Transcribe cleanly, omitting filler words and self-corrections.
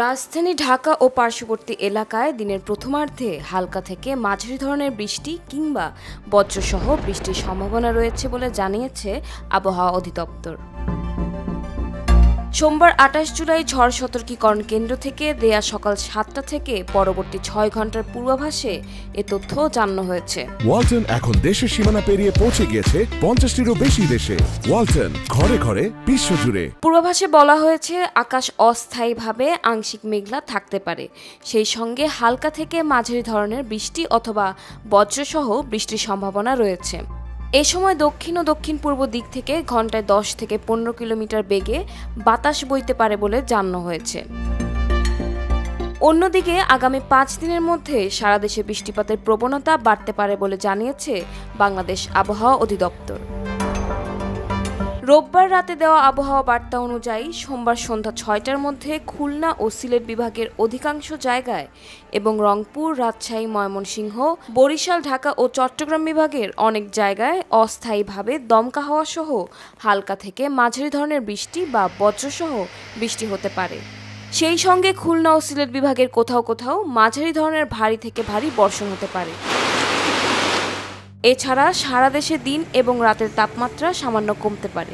রাজধানী ঢাকা ও পার্শ্ববর্তী এলাকায় দিনের প্রথমার্ধে হালকা থেকে মাঝারি ধরনের বৃষ্টি কিংবা বজ্রসহ বৃষ্টির সম্ভাবনা রয়েছে বলে জানিয়েছে আবহাওয়া অধিদপ্তর। সোমবার ২৮ জুলাই ঝড় সতর্কীকরণ কেন্দ্র থেকে দেয়া সকাল ৭টা থেকে পরবর্তী ৬ ঘন্টার পূর্বাভাসে এ তথ্য জানানো হয়েছে। ওয়ালটন এখন দেশের সীমানা পেরিয়ে পৌঁছে গিয়েছে ৫০টিরও বেশি দেশে। ওয়ালটন, ঘরে ঘরে বিশ্বজুড়ে। পূর্বাভাসে বলা হয়েছে আকাশ অস্থায়ীভাবে আংশিক মেঘলা থাকতে পারে, সেই সঙ্গে হালকা থেকে মাঝারি ধরনের বৃষ্টি অথবা বজ্রসহ বৃষ্টির সম্ভাবনা রয়েছে। এ সময় দক্ষিণ ও দক্ষিণ পূর্ব দিক থেকে ঘন্টায় ১০ থেকে ১৫ কিলোমিটার বেগে বাতাস বইতে পারে বলে জানানো হয়েছে। অন্যদিকে আগামী ৫ দিনের মধ্যে সারা দেশে বৃষ্টিপাতের প্রবণতা বাড়তে পারে বলে জানিয়েছে বাংলাদেশ আবহাওয়া অধিদপ্তর। রোববার রাতে দেওয়া আবহাওয়া বার্তা অনুযায়ী সোমবার সন্ধ্যা ৬টার মধ্যে খুলনা ও সিলেট বিভাগের অধিকাংশ জায়গায় এবং রংপুর, রাজশাহী, ময়মনসিংহ, বরিশাল, ঢাকা ও চট্টগ্রাম বিভাগের অনেক জায়গায় অস্থায়ীভাবে দমকা হাওয়া সহ হালকা থেকে মাঝারি ধরনের বৃষ্টি বা বজ্রসহ বৃষ্টি হতে পারে। সেই সঙ্গে খুলনা ও সিলেট বিভাগের কোথাও কোথাও মাঝারি ধরনের ভারী থেকে ভারী বর্ষণ হতে পারে। এছাড়া সারা দেশে দিন এবং রাতের তাপমাত্রা সামান্য কমতে পারে।